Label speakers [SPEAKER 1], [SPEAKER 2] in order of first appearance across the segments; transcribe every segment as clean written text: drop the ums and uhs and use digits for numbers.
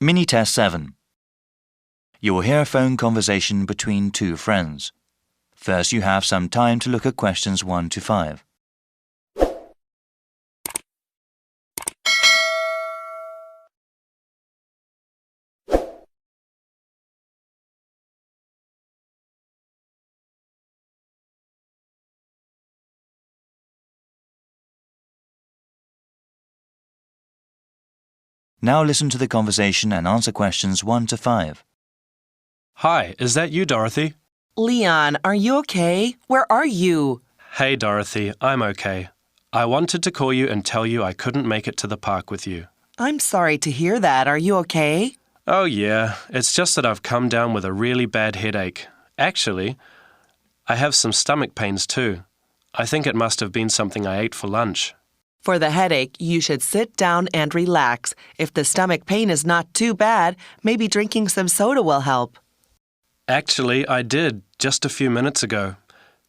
[SPEAKER 1] Minitest 7. You will hear a phone conversation between two friends. First, you have some time to look at questions 1 to 5. Now listen to the conversation and answer questions 1 to 5.
[SPEAKER 2] Hi, is that you, Dorothy?
[SPEAKER 3] Leon, are you okay? Where are you?
[SPEAKER 2] Hey, Dorothy, I'm okay. I wanted to call you and tell you I couldn't make it to the park with you.
[SPEAKER 3] I'm sorry to hear that. Are you okay?
[SPEAKER 2] Oh, yeah. It's just that I've come down with a really bad headache. Actually, I have some stomach pains too. I think it must have been something I ate for lunch.
[SPEAKER 3] For the headache, you should sit down and relax. If the stomach pain is not too bad, maybe drinking some soda will help.
[SPEAKER 2] Actually, I did, just a few minutes ago.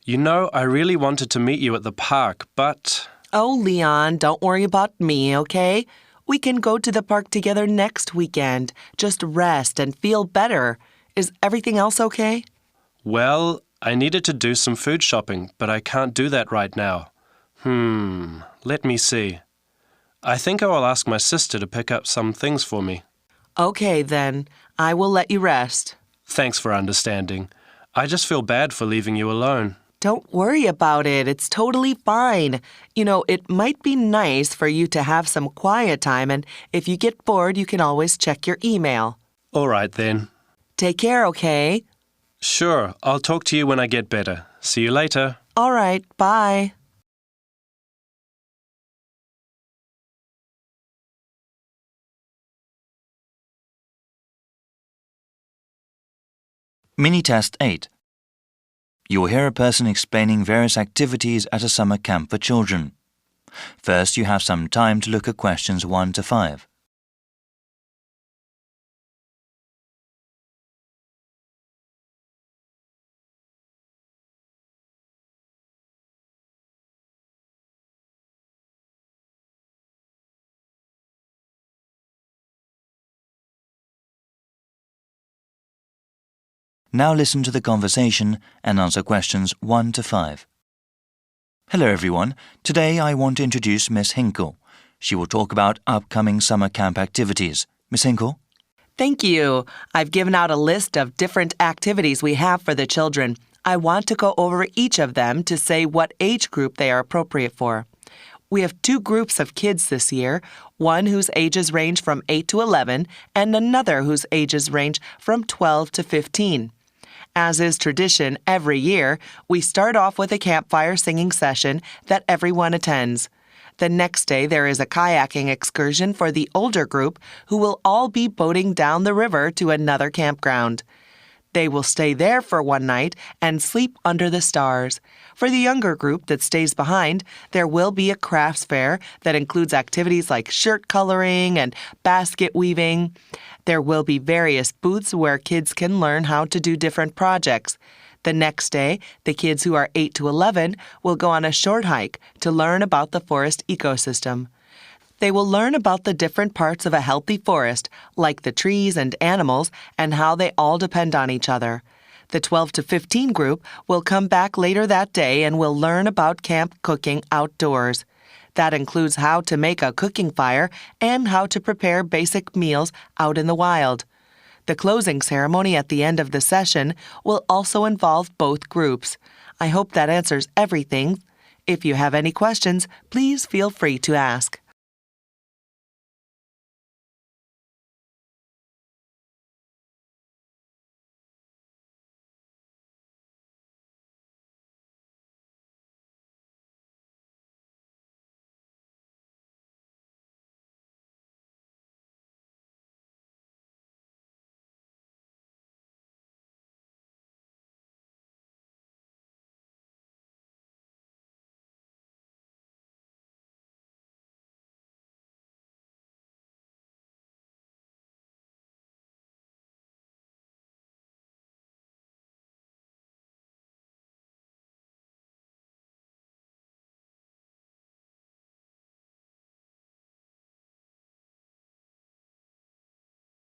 [SPEAKER 2] You know, I really wanted to meet you at the park, but...
[SPEAKER 3] Oh, Leon, don't worry about me, okay? We can go to the park together next weekend. Just rest and feel better. Is everything else okay?
[SPEAKER 2] Well, I needed to do some food shopping, but I can't do that right now. Let me see. I think I will ask my sister to pick up some things for me.
[SPEAKER 3] Okay, then. I will let you rest.
[SPEAKER 2] Thanks for understanding. I just feel bad for leaving you alone.
[SPEAKER 3] Don't worry about it. It's totally fine. You know, it might be nice for you to have some quiet time, and if you get bored, you can always check your email.
[SPEAKER 2] All right, then.
[SPEAKER 3] Take care, okay?
[SPEAKER 2] Sure, I'll talk to you when I get better. See you later.
[SPEAKER 3] All right, bye.
[SPEAKER 1] Minitest 8. You will hear a person explaining various activities at a summer camp for children. First, you have some time to look at questions 1 to 5. Now listen to the conversation and answer questions 1 to 5. Hello everyone. Today I want to introduce Miss Hinkle. She will talk about upcoming summer camp activities. Miss Hinkle?
[SPEAKER 3] Thank you. I've given out a list of different activities we have for the children. I want to go over each of them to say what age group they are appropriate for. We have 2 groups of kids this year, one whose ages range from 8 to 11 and another whose ages range from 12 to 15. As is tradition every year, we start off with a campfire singing session that everyone attends. The next day, there is a kayaking excursion for the older group who will all be boating down the river to another campground. They will stay there for one night and sleep under the stars. For the younger group that stays behind, there will be a crafts fair that includes activities like shirt coloring and basket weaving. There will be various booths where kids can learn how to do different projects. The next day, the kids who are 8 to 11 will go on a short hike to learn about the forest ecosystem. They will learn about the different parts of a healthy forest, like the trees and animals, and how they all depend on each other. The 12 to 15 group will come back later that day and will learn about camp cooking outdoors. That includes how to make a cooking fire and how to prepare basic meals out in the wild. The closing ceremony at the end of the session will also involve both groups. I hope that answers everything. If you have any questions, please feel free to ask.